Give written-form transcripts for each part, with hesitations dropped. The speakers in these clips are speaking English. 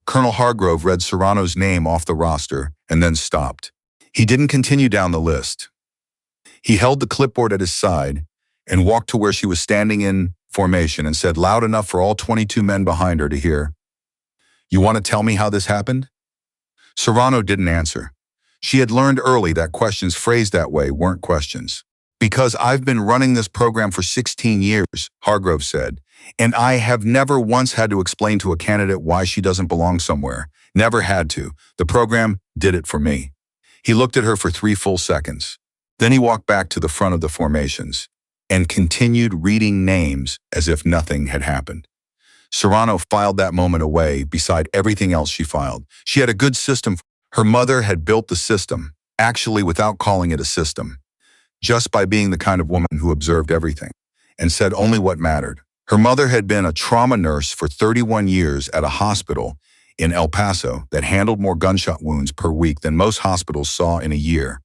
Colonel Hargrove read Serrano's name off the roster and then stopped. He didn't continue down the list. He held the clipboard at his side and walked to where she was standing in formation and said loud enough for all 22 men behind her to hear, "You want to tell me how this happened?" Serrano didn't answer. She had learned early that questions phrased that way weren't questions. "Because I've been running this program for 16 years, Hargrove said, and I have never once had to explain to a candidate why she doesn't belong somewhere. Never had to. The program did it for me." He looked at her for 3 full seconds. Then he walked back to the front of the formations and continued reading names as if nothing had happened. Serrano filed that moment away beside everything else she filed. She had a good system. Her mother had built the system, actually without calling it a system, just by being the kind of woman who observed everything and said only what mattered. Her mother had been a trauma nurse for 31 years at a hospital in El Paso that handled more gunshot wounds per week than most hospitals saw in a year.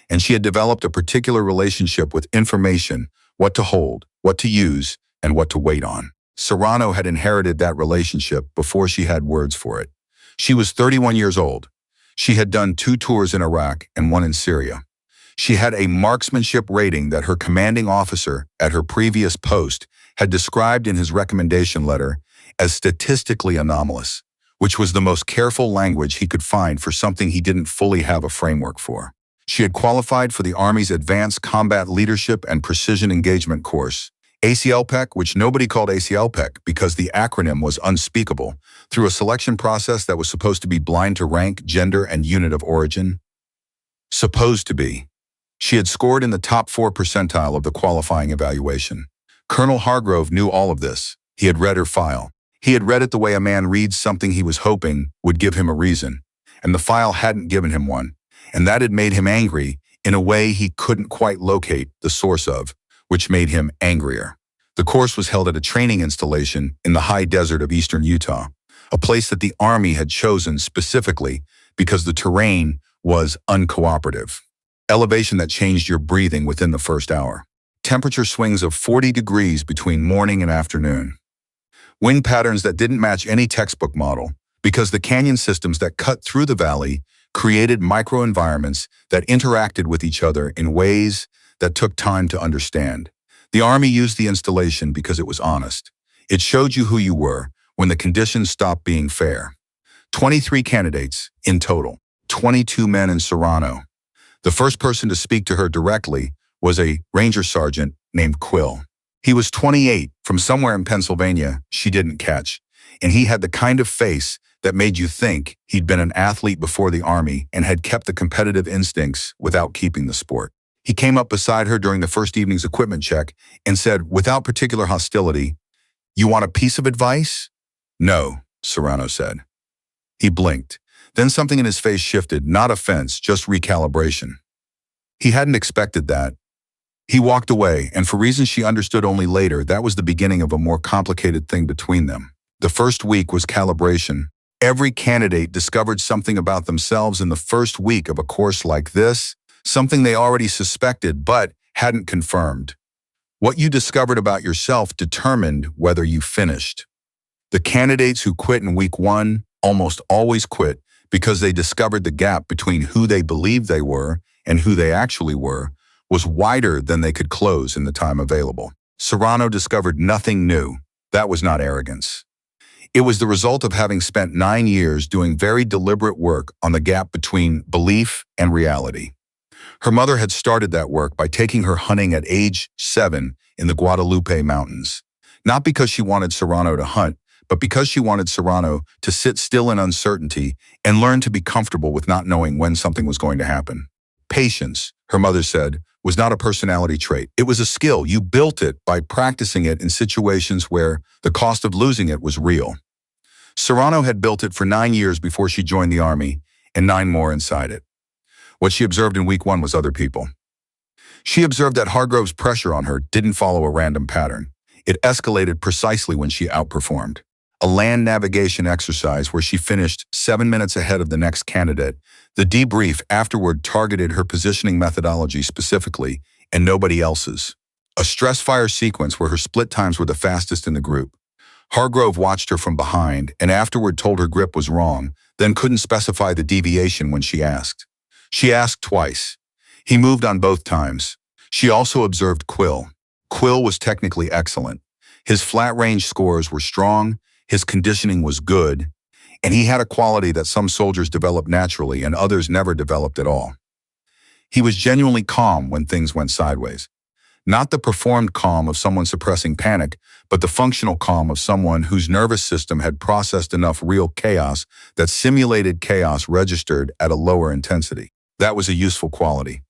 And she had developed a particular relationship with information, what to hold, what to use, and what to wait on. Serrano had inherited that relationship before she had words for it. She was 31 years old. She had done 2 tours in Iraq and 1 in Syria. She had a marksmanship rating that her commanding officer at her previous post had described in his recommendation letter as statistically anomalous, which was the most careful language he could find for something he didn't fully have a framework for. She had qualified for the Army's Advanced Combat Leadership and Precision Engagement course, ACLPEC, which nobody called ACLPEC because the acronym was unspeakable, through a selection process that was supposed to be blind to rank, gender, and unit of origin. Supposed to be. She had scored in the top 4 percentile of the qualifying evaluation. Colonel Hargrove knew all of this. He had read her file. He had read it the way a man reads something he was hoping would give him a reason, and the file hadn't given him one, and that had made him angry in a way he couldn't quite locate the source of, which made him angrier. The course was held at a training installation in the high desert of eastern Utah, a place that the Army had chosen specifically because the terrain was uncooperative. Elevation that changed your breathing within the first hour. Temperature swings of 40 degrees between morning and afternoon. Wind patterns that didn't match any textbook model because the canyon systems that cut through the valley created microenvironments that interacted with each other in ways that took time to understand. The Army used the installation because it was honest. It showed you who you were when the conditions stopped being fair. 23 candidates in total, 22 men in Serrano. The first person to speak to her directly was a Ranger Sergeant named Quill. He was 28, from somewhere in Pennsylvania she didn't catch, and he had the kind of face that made you think he'd been an athlete before the Army and had kept the competitive instincts without keeping the sport. He came up beside her during the first evening's equipment check and said, without particular hostility, "You want a piece of advice?" "No," Serrano said. He blinked. Then something in his face shifted, not offense, just recalibration. He hadn't expected that. He walked away, and for reasons she understood only later, that was the beginning of a more complicated thing between them. The first week was calibration. Every candidate discovered something about themselves in the first week of a course like this, something they already suspected but hadn't confirmed. What you discovered about yourself determined whether you finished. The candidates who quit in week 1 almost always quit because they discovered the gap between who they believed they were and who they actually were was wider than they could close in the time available. Serrano discovered nothing new. That was not arrogance. It was the result of having spent 9 years doing very deliberate work on the gap between belief and reality. Her mother had started that work by taking her hunting at age 7 in the Guadalupe Mountains. Not because she wanted Serrano to hunt, but because she wanted Serrano to sit still in uncertainty and learn to be comfortable with not knowing when something was going to happen. Patience, her mother said, was not a personality trait. It was a skill. You built it by practicing it in situations where the cost of losing it was real. Serrano had built it for 9 years before she joined the Army, and 9 more inside it. What she observed in week 1 was other people. She observed that Hargrove's pressure on her didn't follow a random pattern. It escalated precisely when she outperformed. A land navigation exercise where she finished 7 minutes ahead of the next candidate. The debrief afterward targeted her positioning methodology specifically and nobody else's. A stress fire sequence where her split times were the fastest in the group. Hargrove watched her from behind and afterward told her grip was wrong, then couldn't specify the deviation when she asked. She asked twice. He moved on both times. She also observed Quill. Quill was technically excellent. His flat-range scores were strong, his conditioning was good, and he had a quality that some soldiers develop naturally and others never developed at all. He was genuinely calm when things went sideways. Not the performed calm of someone suppressing panic, but the functional calm of someone whose nervous system had processed enough real chaos that simulated chaos registered at a lower intensity. That was a useful quality.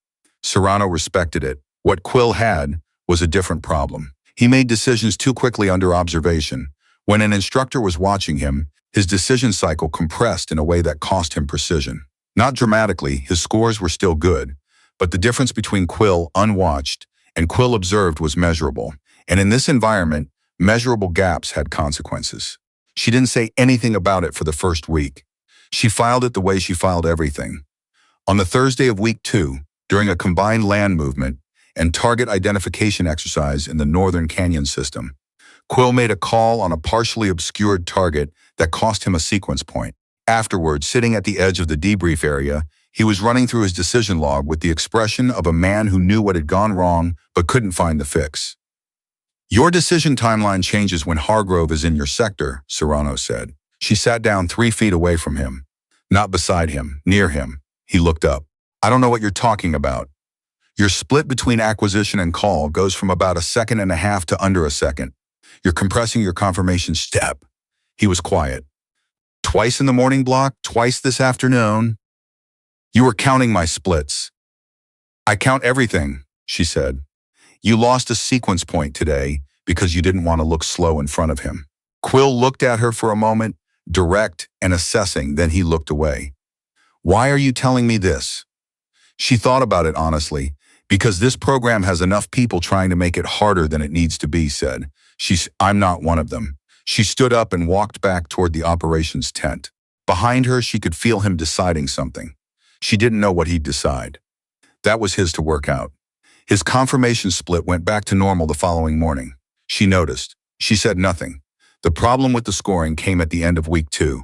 Serrano respected it. What Quill had was a different problem. He made decisions too quickly under observation. When an instructor was watching him, his decision cycle compressed in a way that cost him precision. Not dramatically, his scores were still good, but the difference between Quill unwatched and Quill observed was measurable. And in this environment, measurable gaps had consequences. She didn't say anything about it for the first week. She filed it the way she filed everything. On the Thursday of week 2, during a combined land movement and target identification exercise in the Northern Canyon system, Quill made a call on a partially obscured target that cost him a sequence point. Afterwards, sitting at the edge of the debrief area, he was running through his decision log with the expression of a man who knew what had gone wrong but couldn't find the fix. Your decision timeline changes when Hargrove is in your sector, Serrano said. She sat down 3 feet away from him. Not beside him, near him. He looked up. I don't know what you're talking about. Your split between acquisition and call goes from about 1.5 seconds to under a second. You're compressing your confirmation step. He was quiet. Twice in the morning block, twice this afternoon. You were counting my splits. I count everything, she said. You lost a sequence point today because you didn't want to look slow in front of him. Quill looked at her for a moment, direct and assessing, then he looked away. Why are you telling me this? She thought about it honestly. Because this program has enough people trying to make it harder than it needs to be, said. I'm not one of them. She stood up and walked back toward the operations tent. Behind her, she could feel him deciding something. She didn't know what he'd decide. That was his to work out. His confirmation split went back to normal the following morning. She noticed. She said nothing. The problem with the scoring came at the end of week 2.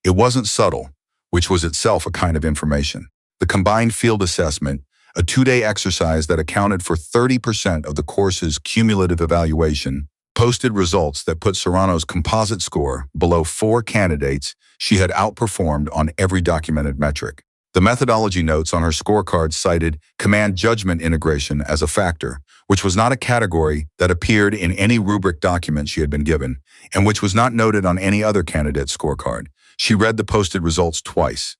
It wasn't subtle, which was itself a kind of information. The combined field assessment, a 2-day exercise that accounted for 30% of the course's cumulative evaluation, posted results that put Serrano's composite score below 4 candidates she had outperformed on every documented metric. The methodology notes on her scorecard cited command judgment integration as a factor, which was not a category that appeared in any rubric document she had been given, and which was not noted on any other candidate's scorecard. She read the posted results twice.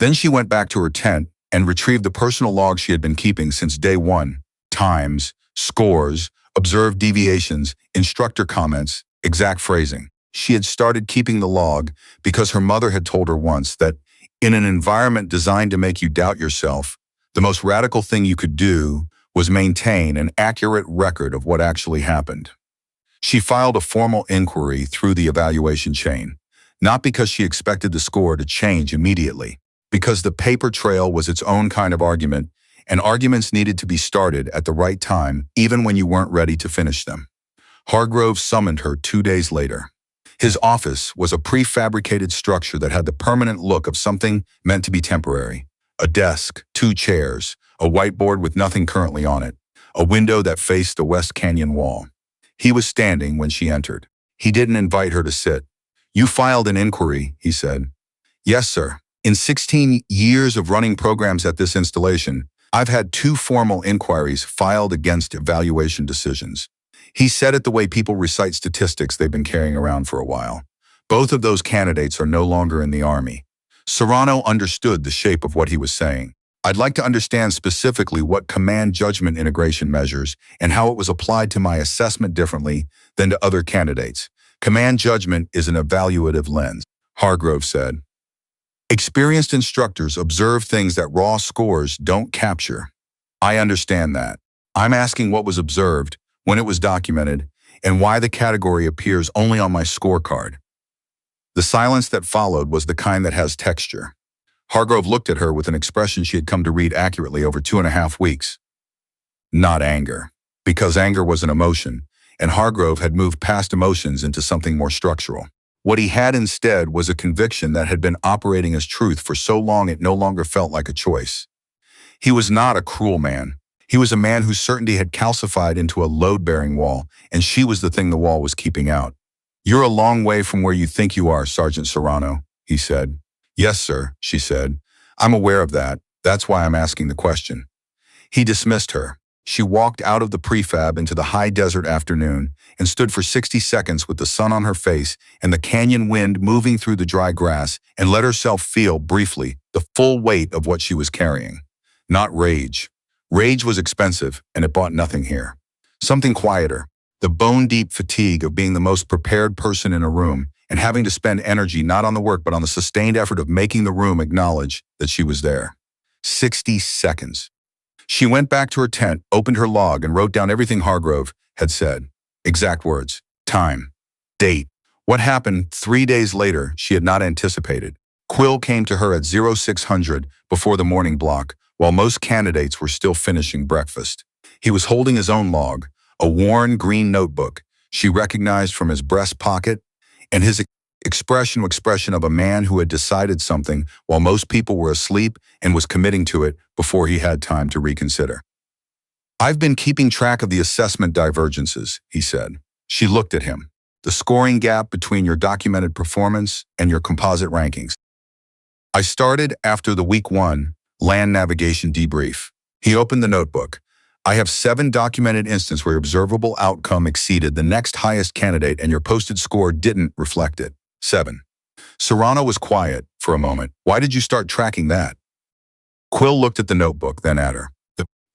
Then she went back to her tent and retrieved the personal log she had been keeping since day 1. Times, scores, observed deviations, instructor comments, exact phrasing. She had started keeping the log because her mother had told her once that in an environment designed to make you doubt yourself, the most radical thing you could do was maintain an accurate record of what actually happened. She filed a formal inquiry through the evaluation chain, not because she expected the score to change immediately, because the paper trail was its own kind of argument, and arguments needed to be started at the right time, even when you weren't ready to finish them. Hargrove summoned her 2 days later. His office was a prefabricated structure that had the permanent look of something meant to be temporary. A desk, 2 chairs, a whiteboard with nothing currently on it, a window that faced the West Canyon wall. He was standing when she entered. He didn't invite her to sit. You filed an inquiry, he said. Yes, sir. In 16 years of running programs at this installation, I've had 2 formal inquiries filed against evaluation decisions. He said it the way people recite statistics they've been carrying around for a while. Both of those candidates are no longer in the Army. Serrano understood the shape of what he was saying. I'd like to understand specifically what command judgment integration measures and how it was applied to my assessment differently than to other candidates. Command judgment is an evaluative lens, Hargrove said. Experienced instructors observe things that raw scores don't capture. I understand that. I'm asking what was observed, when it was documented, and why the category appears only on my scorecard. The silence that followed was the kind that has texture. Hargrove looked at her with an expression she had come to read accurately over 2.5 weeks. Not anger. Because anger was an emotion. and Hargrove had moved past emotions into something more structural. What he had instead was a conviction that had been operating as truth for so long it no longer felt like a choice. He was not a cruel man. He was a man whose certainty had calcified into a load-bearing wall, and she was the thing the wall was keeping out. "You're a long way from where you think you are, Sergeant Serrano," he said. "Yes, sir," she said. "I'm aware of that. That's why I'm asking the question." He dismissed her. She walked out of the prefab into the high desert afternoon and stood for 60 seconds with the sun on her face and the canyon wind moving through the dry grass and let herself feel, briefly, the full weight of what she was carrying. Not rage. Rage was expensive, and it bought nothing here. Something quieter. The bone-deep fatigue of being the most prepared person in a room and having to spend energy not on the work but on the sustained effort of making the room acknowledge that she was there. 60 seconds. She went back to her tent, opened her log, and wrote down everything Hargrove had said. Exact words, time, date. What happened 3 days later she had not anticipated. Quill came to her at 0600 before the morning block, while most candidates were still finishing breakfast. He was holding his own log, a worn green notebook she recognized from his breast pocket, and his expression of a man who had decided something while most people were asleep and was committing to it before he had time to reconsider. "I've been keeping track of the assessment divergences," he said. She looked at him. "The scoring gap between your documented performance and your composite rankings. I started after the week 1 land navigation debrief." He opened the notebook. "I have 7 documented instances where your observable outcome exceeded the next highest candidate and your posted score didn't reflect it. 7. Serrano was quiet for a moment. "Why did you start tracking that?" Quill looked at the notebook, then at her.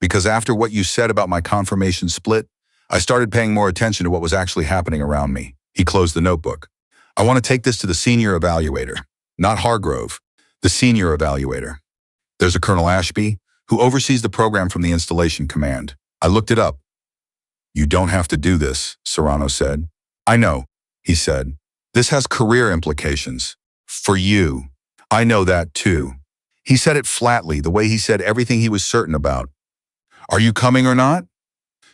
"Because after what you said about my confirmation split, I started paying more attention to what was actually happening around me." He closed the notebook. "I want to take this to the senior evaluator, not Hargrove, the senior evaluator. There's a Colonel Ashby, who oversees the program from the installation command. I looked it up." "You don't have to do this," Serrano said. "I know," he said. "This has career implications. For you. I know that too." He said it flatly, the way he said everything he was certain about. "Are you coming or not?"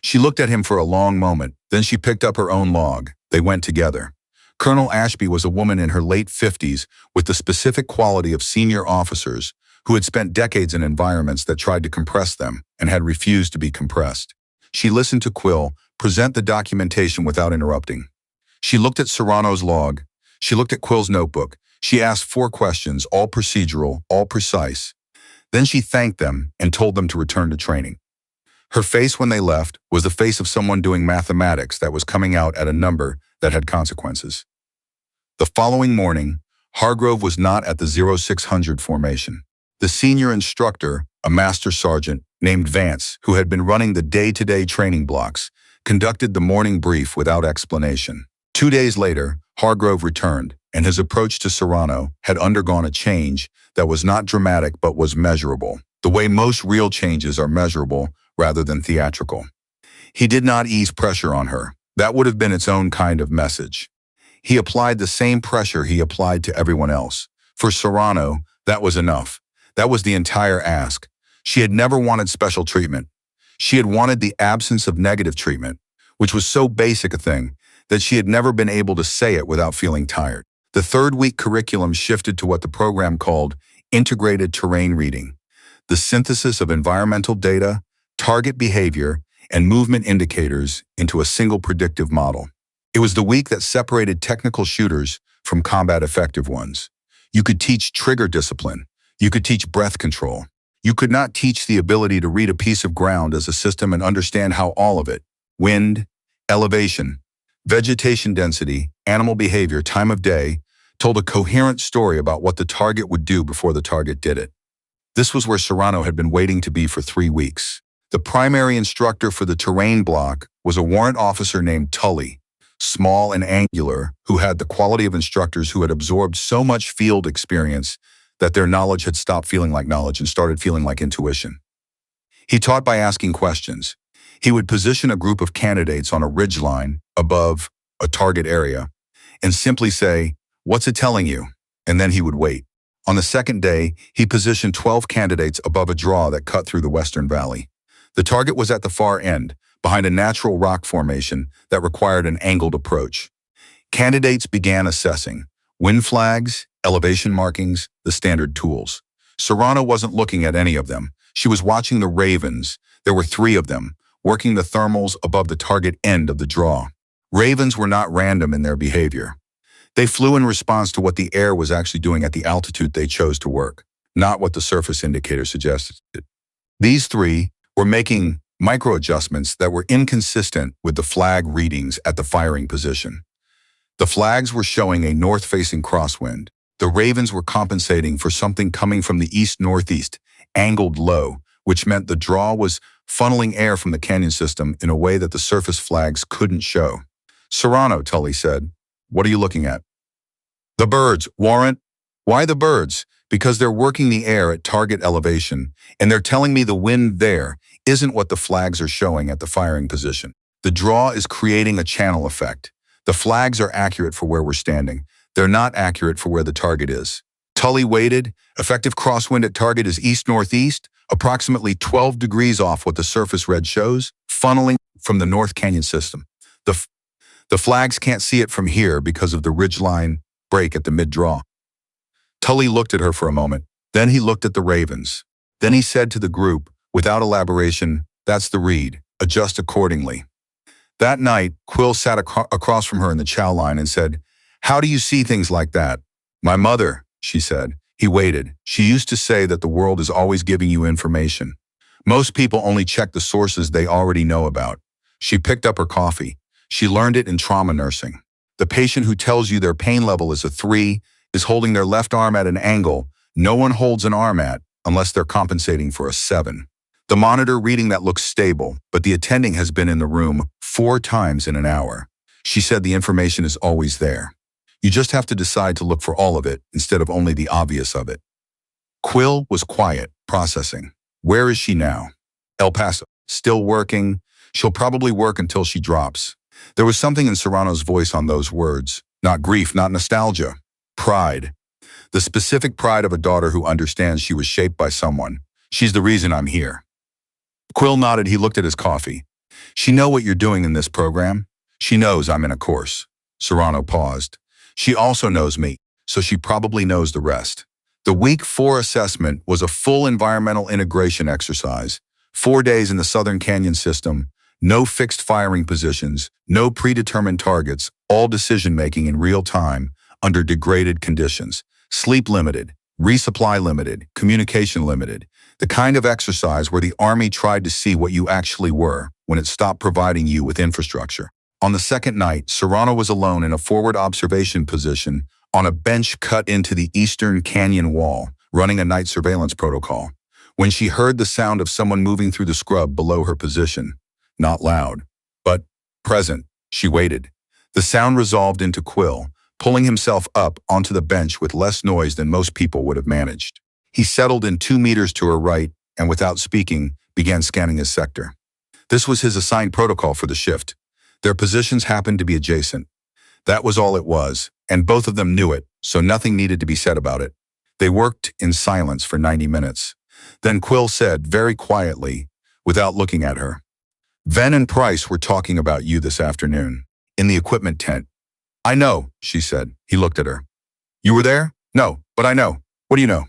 She looked at him for a long moment, then she picked up her own log. They went together. Colonel Ashby was a woman in her late 50s with the specific quality of senior officers who had spent decades in environments that tried to compress them and had refused to be compressed. She listened to Quill present the documentation without interrupting. She looked at Serrano's log. She looked at Quill's notebook. She asked 4 questions, all procedural, all precise. Then she thanked them and told them to return to training. Her face when they left was the face of someone doing mathematics that was coming out at a number that had consequences. The following morning, Hargrove was not at the 0600 formation. The senior instructor, a master sergeant named Vance, who had been running the day-to-day training blocks, conducted the morning brief without explanation. 2 days later, Hargrove returned, and his approach to Serrano had undergone a change that was not dramatic but was measurable, the way most real changes are measurable rather than theatrical. He did not ease pressure on her. That would have been its own kind of message. He applied the same pressure he applied to everyone else. For Serrano, that was enough. That was the entire ask. She had never wanted special treatment. She had wanted the absence of negative treatment, which was so basic a thing that she had never been able to say it without feeling tired. The 3rd-week curriculum shifted to what the program called integrated terrain reading, the synthesis of environmental data, target behavior, and movement indicators into a single predictive model. It was the week that separated technical shooters from combat effective ones. You could teach trigger discipline. You could teach breath control. You could not teach the ability to read a piece of ground as a system and understand how all of it, wind, elevation, vegetation density, animal behavior, time of day, told a coherent story about what the target would do before the target did it. This was where Serrano had been waiting to be for 3 weeks. The primary instructor for the terrain block was a warrant officer named Tully, small and angular, who had the quality of instructors who had absorbed so much field experience that their knowledge had stopped feeling like knowledge and started feeling like intuition. He taught by asking questions. He would position a group of candidates on a ridgeline above a target area and simply say, "What's it telling you?" And then he would wait. On the 2nd day, he positioned 12 candidates above a draw that cut through the western valley. The target was at the far end, behind a natural rock formation that required an angled approach. Candidates began assessing wind flags, elevation markings, the standard tools. Serrano wasn't looking at any of them. She was watching the ravens. There were 3 of them, working the thermals above the target end of the draw. Ravens were not random in their behavior. They flew in response to what the air was actually doing at the altitude they chose to work, not what the surface indicator suggested. These 3 were making micro-adjustments that were inconsistent with the flag readings at the firing position. The flags were showing a north-facing crosswind. The ravens were compensating for something coming from the east-northeast, angled low, which meant the draw was funneling air from the canyon system in a way that the surface flags couldn't show. "Serrano," Tully said, "what are you looking at?" "The birds, Warrant." "Why the birds?" "Because they're working the air at target elevation, and they're telling me the wind there isn't what the flags are showing at the firing position. The draw is creating a channel effect. The flags are accurate for where we're standing. They're not accurate for where the target is." Tully waited. Effective crosswind at target is east-northeast, approximately 12 degrees off what the surface red shows, funneling from the North Canyon system. The flags can't see it from here because of the ridgeline break at the mid-draw. Tully looked at her for a moment. Then he looked at the ravens. Then he said to the group, without elaboration, "That's the read. Adjust accordingly." That night, Quill sat across from her in the chow line and said, "How do you see things like that?" "My mother," she said. He waited. "She used to say that the world is always giving you information. Most people only check the sources they already know about." She picked up her coffee. She learned it in trauma nursing. The patient who tells you their pain level is a 3 is holding their left arm at an angle no one holds an arm at unless they're compensating for a 7. The monitor reading that looks stable, but the attending has been in the room 4 times in an hour. She said the information is always there. You just have to decide to look for all of it instead of only the obvious of it. Quill was quiet, processing. Where is she now? El Paso. Still working. She'll probably work until she drops. There was something in Serrano's voice on those words. Not grief, not nostalgia. Pride. The specific pride of a daughter who understands she was shaped by someone. She's the reason I'm here. Quill nodded. He looked at his coffee. "She know what you're doing in this program? She knows I'm in a course." Serrano paused. "She also knows me, so she probably knows the rest." The week 4 assessment was a full environmental integration exercise. 4 days in the Southern Canyon system, no fixed firing positions, no predetermined targets, all decision-making in real time under degraded conditions. Sleep limited, resupply limited, communication limited. The kind of exercise where the Army tried to see what you actually were when it stopped providing you with infrastructure. On the second night, Serrano was alone in a forward observation position on a bench cut into the eastern canyon wall, running a night surveillance protocol. When she heard the sound of someone moving through the scrub below her position, not loud, but present, she waited. The sound resolved into Quill, pulling himself up onto the bench with less noise than most people would have managed. He settled in 2 meters to her right and, without speaking, began scanning his sector. This was his assigned protocol for the shift. Their positions happened to be adjacent. That was all it was, and both of them knew it, so nothing needed to be said about it. They worked in silence for 90 minutes. Then Quill said, very quietly, without looking at her, "Venn and Price were talking about you this afternoon, in the equipment tent." "I know," she said. He looked at her. "You were there?" "No, but I know." "What do you know?"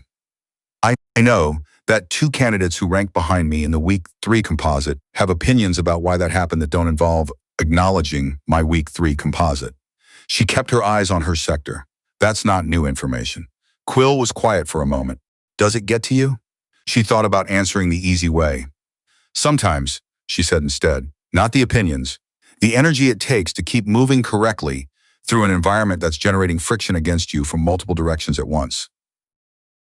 I know that 2 candidates who rank behind me in the week 3 composite have opinions about why that happened that don't involve acknowledging my week 3 composite." She kept her eyes on her sector. "That's not new information." Quill was quiet for a moment. "Does it get to you?" She thought about answering the easy way. "Sometimes," she said instead. "Not the opinions. The energy it takes to keep moving correctly through an environment that's generating friction against you from multiple directions at once.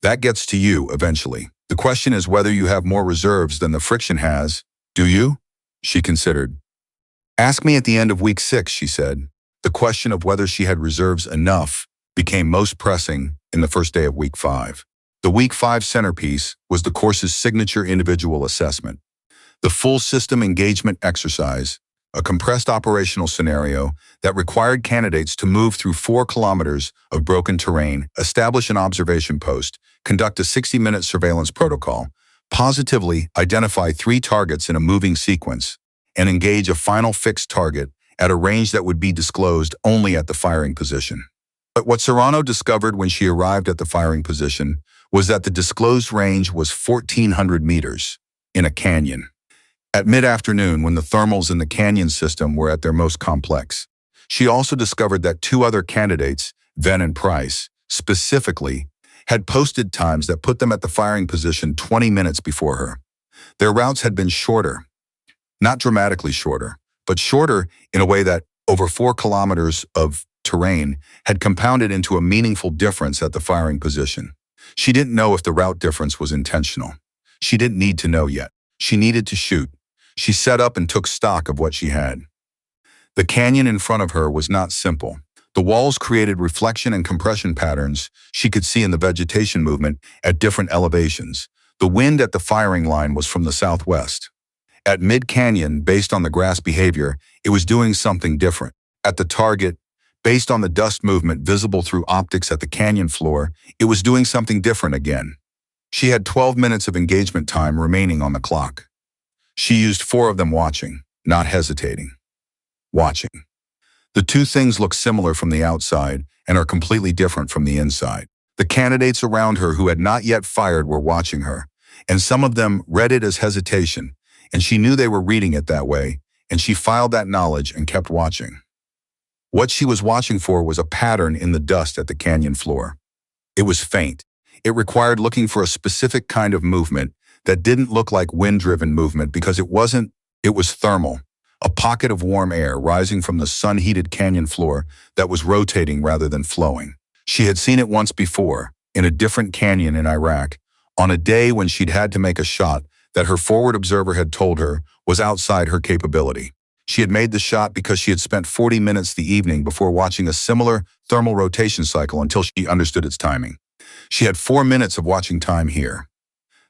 That gets to you eventually. The question is whether you have more reserves than the friction has. Do you?" She considered. "Ask me at the end of week 6, she said. The question of whether she had reserves enough became most pressing in the first day of week 5. The week 5 centerpiece was the course's signature individual assessment. The full system engagement exercise, a compressed operational scenario that required candidates to move through 4 kilometers of broken terrain, establish an observation post, conduct a 60-minute surveillance protocol, positively identify 3 targets in a moving sequence, and engage a final fixed target at a range that would be disclosed only at the firing position. But what Serrano discovered when she arrived at the firing position was that the disclosed range was 1,400 meters in a canyon. At mid-afternoon, when the thermals in the canyon system were at their most complex, she also discovered that two other candidates, Venn and Price, specifically, had posted times that put them at the firing position 20 minutes before her. Their routes had been shorter, not dramatically shorter, but shorter in a way that over 4 kilometers of terrain had compounded into a meaningful difference at the firing position. She didn't know if the route difference was intentional. She didn't need to know yet. She needed to shoot. She set up and took stock of what she had. The canyon in front of her was not simple. The walls created reflection and compression patterns she could see in the vegetation movement at different elevations. The wind at the firing line was from the southwest. At mid-canyon, based on the grass behavior, it was doing something different. At the target, based on the dust movement visible through optics at the canyon floor, it was doing something different again. She had 12 minutes of engagement time remaining on the clock. She used 4 of them watching, not hesitating. Watching. The two things look similar from the outside and are completely different from the inside. The candidates around her who had not yet fired were watching her, and some of them read it as hesitation, and she knew they were reading it that way, and she filed that knowledge and kept watching. What she was watching for was a pattern in the dust at the canyon floor. It was faint. It required looking for a specific kind of movement that didn't look like wind-driven movement because it wasn't. It was thermal. A pocket of warm air rising from the sun-heated canyon floor that was rotating rather than flowing. She had seen it once before, in a different canyon in Iraq, on a day when she'd had to make a shot that her forward observer had told her was outside her capability. She had made the shot because she had spent 40 minutes the evening before watching a similar thermal rotation cycle until she understood its timing. She had 4 minutes of watching time here.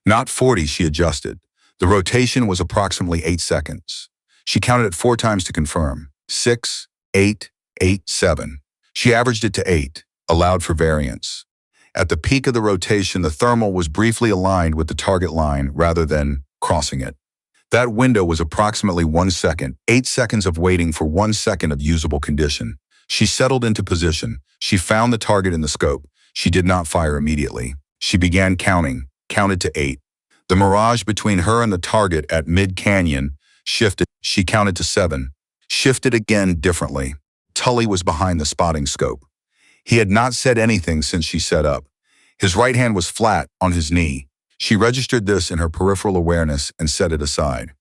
Not 40, she adjusted. The rotation was approximately 8 seconds. She counted it 4 times to confirm. 6, 8, 8, 7. She averaged it to 8, allowed for variance. At the peak of the rotation, the thermal was briefly aligned with the target line rather than crossing it. That window was approximately 1 second, 8 seconds of waiting for 1 second of usable condition. She settled into position. She found the target in the scope. She did not fire immediately. She began counting, counted to 8. The mirage between her and the target at mid-canyon shifted. She counted to 7. Shifted again differently. Tully was behind the spotting scope. He had not said anything since she set up. His right hand was flat on his knee. She registered this in her peripheral awareness and set it aside.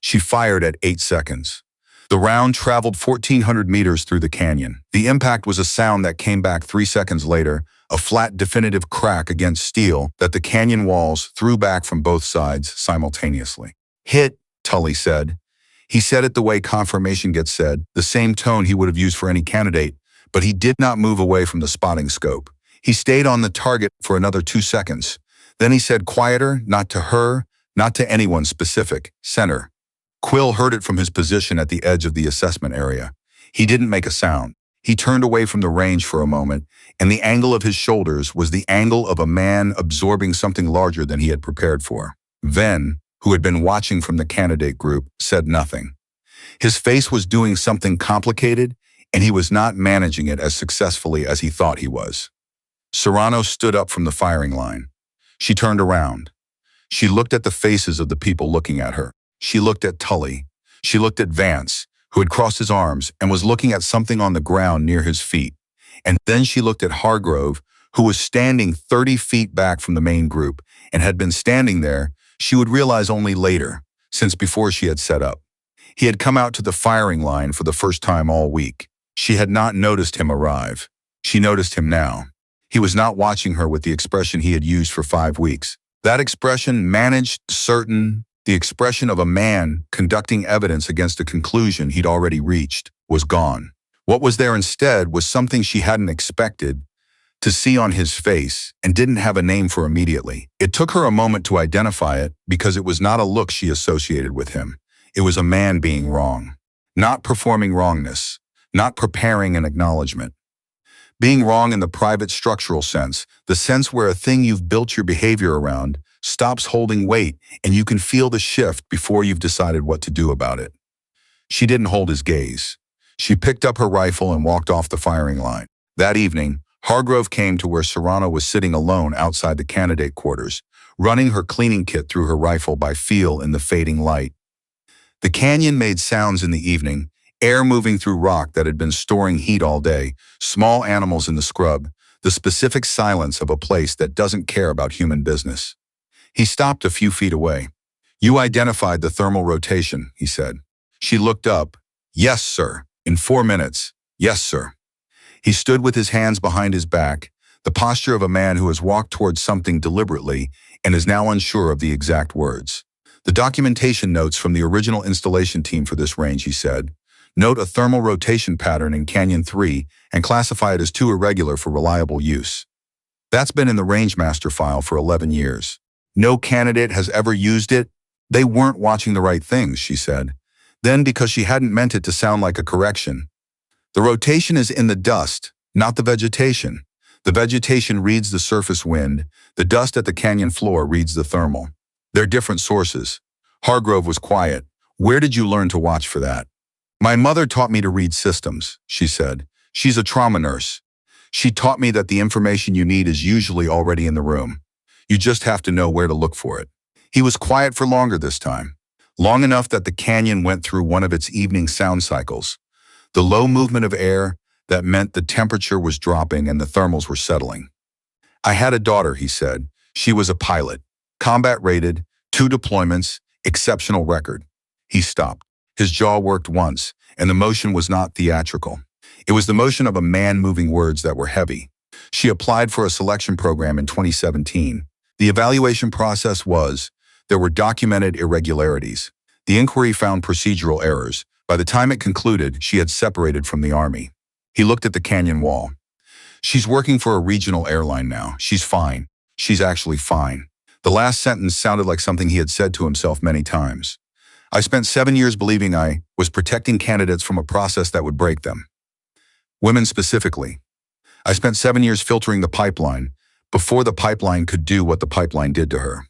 She fired at 8 seconds. The round traveled 1,400 meters through the canyon. The impact was a sound that came back 3 seconds later, a flat, definitive crack against steel that the canyon walls threw back from both sides simultaneously. Hit, Tully said. He said it the way confirmation gets said, the same tone he would have used for any candidate, but he did not move away from the spotting scope. He stayed on the target for another 2 seconds. Then he said quieter, not to her, not to anyone specific, center. Quill heard it from his position at the edge of the assessment area. He didn't make a sound. He turned away from the range for a moment, and the angle of his shoulders was the angle of a man absorbing something larger than he had prepared for. Venn, who had been watching from the candidate group, said nothing. His face was doing something complicated, and he was not managing it as successfully as he thought he was. Serrano stood up from the firing line. She turned around. She looked at the faces of the people looking at her. She looked at Tully. She looked at Vance, who had crossed his arms and was looking at something on the ground near his feet. And then she looked at Hargrove, who was standing 30 feet back from the main group and had been standing there, she would realize only later, since before she had set up. He had come out to the firing line for the first time all week. She had not noticed him arrive. She noticed him now. He was not watching her with the expression he had used for 5 weeks. That expression, managed, certain, the expression of a man conducting evidence against a conclusion he'd already reached, was gone. What was there instead was something she hadn't expected to see on his face and didn't have a name for immediately. It took her a moment to identify it because it was not a look she associated with him. It was a man being wrong, not performing wrongness, not preparing an acknowledgement. Being wrong in the private structural sense, the sense where a thing you've built your behavior around stops holding weight and you can feel the shift before you've decided what to do about it. She didn't hold his gaze. She picked up her rifle and walked off the firing line. That evening, Hargrove came to where Serrano was sitting alone outside the candidate quarters, running her cleaning kit through her rifle by feel in the fading light. The canyon made sounds in the evening, air moving through rock that had been storing heat all day, small animals in the scrub, the specific silence of a place that doesn't care about human business. He stopped a few feet away. "You identified the thermal rotation," he said. She looked up. "Yes, sir. In 4 minutes. Yes, sir." He stood with his hands behind his back, the posture of a man who has walked towards something deliberately and is now unsure of the exact words. "The documentation notes from the original installation team for this range," he said, "note a thermal rotation pattern in Canyon 3 and classify it as too irregular for reliable use. That's been in the range master file for 11 years. No candidate has ever used it. They weren't watching the right things," she said. Then, because she hadn't meant it to sound like a correction, "The rotation is in the dust, not the vegetation. The vegetation reads the surface wind. The dust at the canyon floor reads the thermal. They're different sources." Hargrove was quiet. "Where did you learn to watch for that?" "My mother taught me to read systems," she said. "She's a trauma nurse. She taught me that the information you need is usually already in the room. You just have to know where to look for it." He was quiet for longer this time, long enough that the canyon went through one of its evening sound cycles. The low movement of air that meant the temperature was dropping and the thermals were settling. "I had a daughter," he said. "She was a pilot, combat rated, 2 deployments, exceptional record." He stopped. His jaw worked once, and the motion was not theatrical. It was the motion of a man moving words that were heavy. "She applied for a selection program in 2017. The evaluation process was, there were documented irregularities. The inquiry found procedural errors. By the time it concluded, she had separated from the Army." He looked at the canyon wall. "She's working for a regional airline now. She's fine. She's actually fine." The last sentence sounded like something he had said to himself many times. "I spent 7 years believing I was protecting candidates from a process that would break them. Women specifically. I spent 7 years filtering the pipeline before the pipeline could do what the pipeline did to her."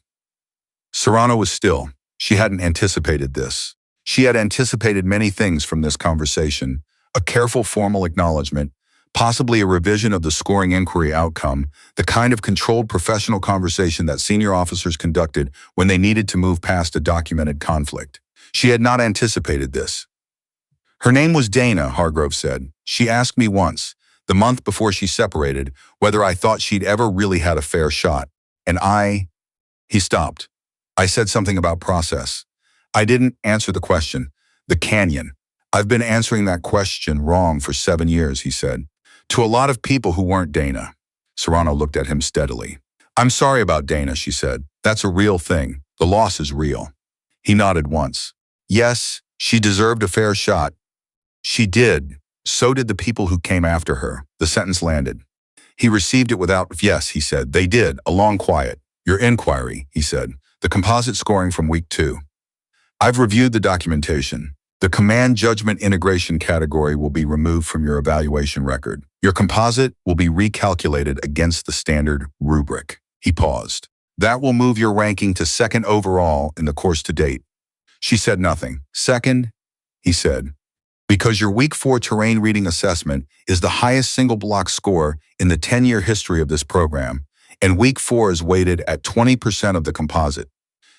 Serrano was still. She hadn't anticipated this. She had anticipated many things from this conversation: a careful formal acknowledgement, possibly a revision of the scoring inquiry outcome, the kind of controlled professional conversation that senior officers conducted when they needed to move past a documented conflict. She had not anticipated this. "Her name was Dana," Hargrove said. "She asked me once, the month before she separated, whether I thought she'd ever really had a fair shot. And He stopped. "I said something about process. I didn't answer the question. The canyon. I've been answering that question wrong for 7 years," he said. "To a lot of people who weren't Dana." Serrano looked at him steadily. "I'm sorry about Dana," she said. "That's a real thing. The loss is real." He nodded once. "Yes, she deserved a fair shot. She did. So did the people who came after her." The sentence landed. He received it without, "Yes," he said. "They did." A long quiet. "Your inquiry," he said. "The composite scoring from week 2. I've reviewed the documentation. The command judgment integration category will be removed from your evaluation record. Your composite will be recalculated against the standard rubric." He paused. "That will move your ranking to 2nd overall in the course to date." She said nothing. "2nd," he said, "because your week 4 terrain reading assessment is the highest single block score in the 10-year history of this program, and week 4 is weighted at 20% of the composite."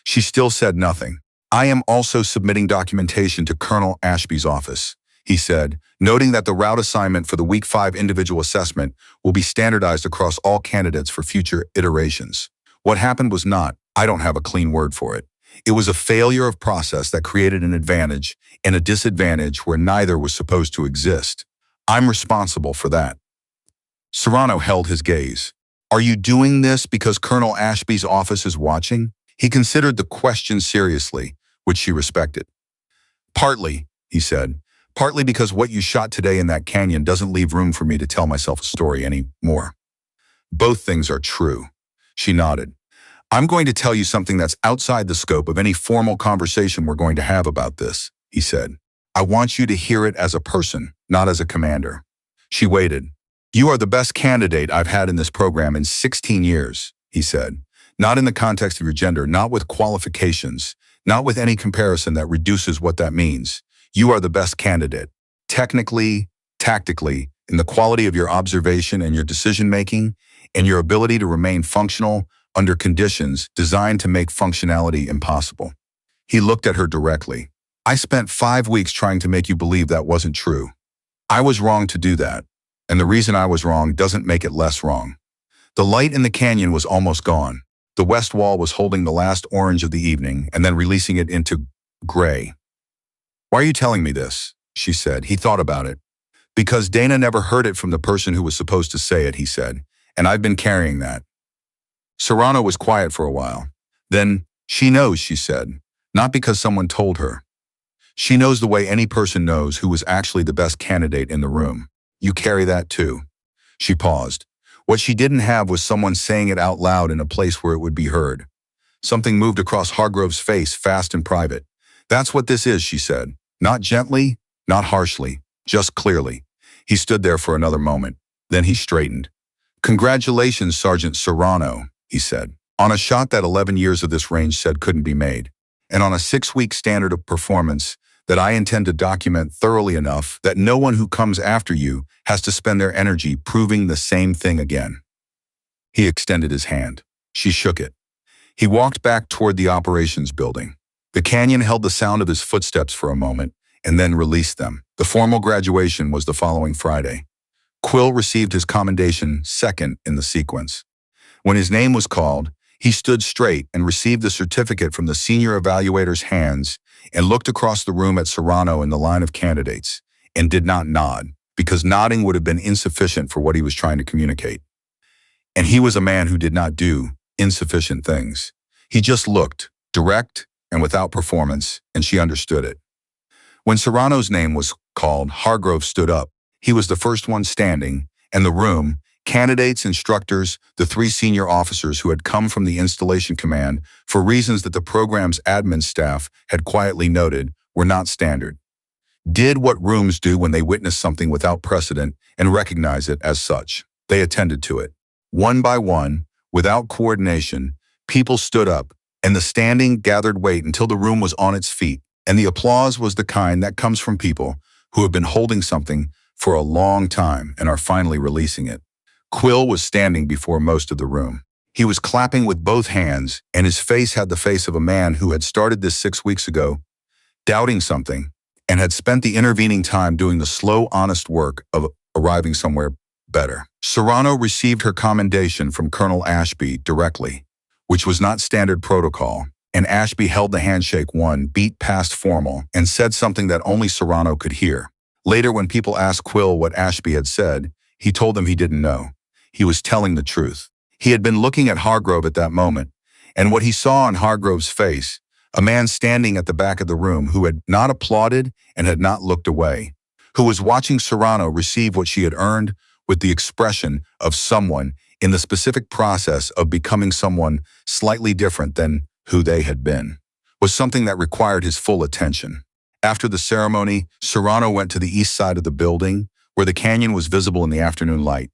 She still said nothing. "I am also submitting documentation to Colonel Ashby's office," he said, noting that the route assignment for the week 5 individual assessment will be standardized across all candidates for future iterations. What happened was not, I don't have a clean word for it. It was a failure of process that created an advantage and a disadvantage where neither was supposed to exist. I'm responsible for that." Serrano held his gaze. "Are you doing this because Colonel Ashby's office is watching?" He considered the question seriously, which she respected. "Partly," he said. "Partly because what you shot today in that canyon doesn't leave room for me to tell myself a story anymore." "Both things are true." She nodded. "I'm going to tell you something that's outside the scope of any formal conversation we're going to have about this," he said. "I want you to hear it as a person, not as a commander." She waited. "You are the best candidate I've had in this program in 16 years, he said. "Not in the context of your gender, not with qualifications, not with any comparison that reduces what that means. You are the best candidate. Technically, tactically, in the quality of your observation and your decision-making, and your ability to remain functional under conditions designed to make functionality impossible. He looked at her directly. I spent 5 weeks trying to make you believe that wasn't true. I was wrong to do that, and the reason I was wrong doesn't make it less wrong. The light in the canyon was almost gone. The west wall was holding the last orange of the evening and then releasing it into gray. Why are you telling me this? She said. He thought about it. Because Dana never heard it from the person who was supposed to say it, he said, and I've been carrying that. Serrano was quiet for a while. Then, she knows, she said, not because someone told her. She knows the way any person knows who was actually the best candidate in the room. You carry that too. She paused. What she didn't have was someone saying it out loud in a place where it would be heard. Something moved across Hargrove's face, fast and private. That's what this is, she said. Not gently, not harshly, just clearly. He stood there for another moment. Then he straightened. Congratulations, Sergeant Serrano, he said, on a shot that 11 years of this range said couldn't be made, and on a 6-week standard of performance that I intend to document thoroughly enough that no one who comes after you has to spend their energy proving the same thing again. He extended his hand. She shook it. He walked back toward the operations building. The canyon held the sound of his footsteps for a moment and then released them. The formal graduation was the following Friday. Quill received his commendation second in the sequence. When his name was called, he stood straight and received the certificate from the senior evaluator's hands and looked across the room at Serrano in the line of candidates and did not nod, because nodding would have been insufficient for what he was trying to communicate. And he was a man who did not do insufficient things. He just looked, direct and without performance, and she understood it. When Serrano's name was called, Hargrove stood up. He was the first one standing, and the room, candidates, instructors, the 3 senior officers who had come from the installation command for reasons that the program's admin staff had quietly noted were not standard, did what rooms do when they witness something without precedent and recognize it as such. They attended to it. One by one, without coordination, people stood up, and the standing gathered weight until the room was on its feet, and the applause was the kind that comes from people who have been holding something for a long time and are finally releasing it. Quill was standing before most of the room. He was clapping with both hands, and his face had the face of a man who had started this 6 weeks ago, doubting something, and had spent the intervening time doing the slow, honest work of arriving somewhere better. Serrano received her commendation from Colonel Ashby directly, which was not standard protocol, and Ashby held the handshake 1 beat past formal and said something that only Serrano could hear. Later, when people asked Quill what Ashby had said, he told them he didn't know. He was telling the truth. He had been looking at Hargrove at that moment, and what he saw on Hargrove's face, a man standing at the back of the room who had not applauded and had not looked away, who was watching Serrano receive what she had earned with the expression of someone in the specific process of becoming someone slightly different than who they had been, was something that required his full attention. After the ceremony, Serrano went to the east side of the building, where the canyon was visible in the afternoon light.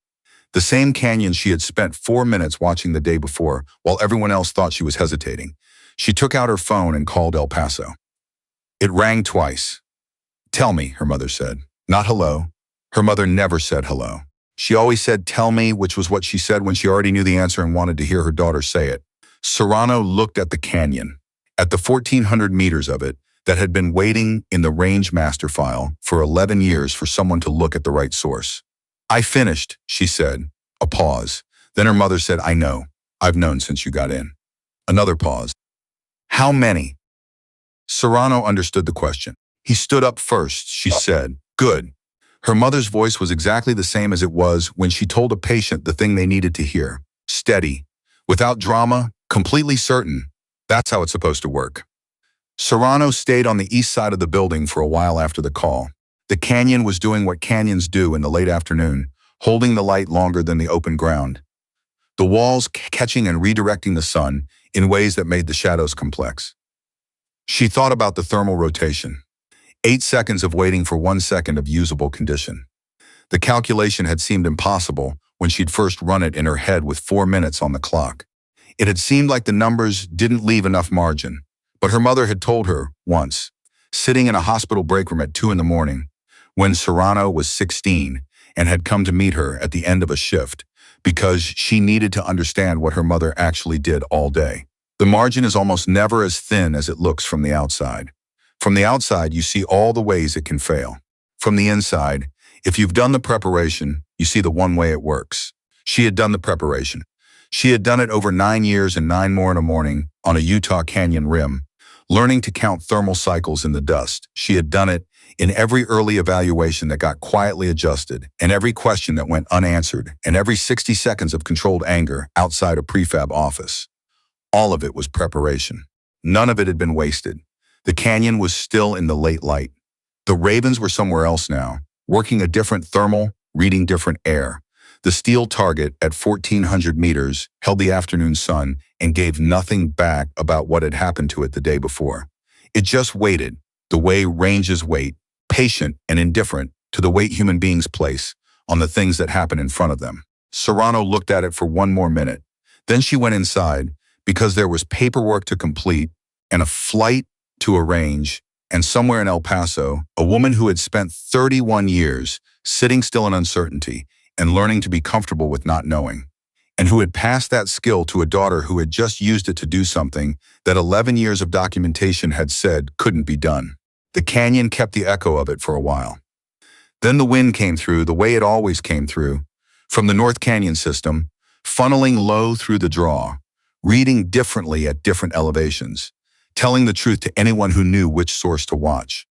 The same canyon she had spent 4 minutes watching the day before, while everyone else thought she was hesitating. She took out her phone and called El Paso. It rang twice. "Tell me," her mother said. Not hello. Her mother never said hello. She always said tell me, which was what she said when she already knew the answer and wanted to hear her daughter say it. Serrano looked at the canyon, at the 1,400 meters of it that had been waiting in the range master file for 11 years for someone to look at the right source. "I finished," she said. A pause. Then her mother said, "I know. I've known since you got in." Another pause. "How many?" Serrano understood the question. "He stood up first," she said. "Good." Her mother's voice was exactly the same as it was when she told a patient the thing they needed to hear. Steady. Without drama, completely certain. That's how it's supposed to work. Serrano stayed on the east side of the building for a while after the call. The canyon was doing what canyons do in the late afternoon, holding the light longer than the open ground. The walls catching and redirecting the sun in ways that made the shadows complex. She thought about the thermal rotation. 8 seconds of waiting for 1 second of usable condition. The calculation had seemed impossible when she'd first run it in her head with 4 minutes on the clock. It had seemed like the numbers didn't leave enough margin, but her mother had told her once, sitting in a hospital break room at 2 in the morning, when Serrano was 16 and had come to meet her at the end of a shift because she needed to understand what her mother actually did all day. The margin is almost never as thin as it looks from the outside. From the outside, you see all the ways it can fail. From the inside, if you've done the preparation, you see the one way it works. She had done the preparation. She had done it over 9 years and 9 more in a morning on a Utah canyon rim, learning to count thermal cycles in the dust. She had done it in every early evaluation that got quietly adjusted, and every question that went unanswered, and every 60 seconds of controlled anger outside a prefab office. All of it was preparation. None of it had been wasted. The canyon was still in the late light. The ravens were somewhere else now, working a different thermal, reading different air. The steel target at 1,400 meters held the afternoon sun and gave nothing back about what had happened to it the day before. It just waited, the way ranges wait, patient and indifferent to the weight human beings place on the things that happen in front of them. Serrano looked at it for one more minute. Then she went inside because there was paperwork to complete and a flight to arrange, and somewhere in El Paso, a woman who had spent 31 years sitting still in uncertainty and learning to be comfortable with not knowing, and who had passed that skill to a daughter who had just used it to do something that 11 years of documentation had said couldn't be done. The canyon kept the echo of it for a while. Then the wind came through the way it always came through, from the North Canyon system, funneling low through the draw, reading differently at different elevations, telling the truth to anyone who knew which source to watch.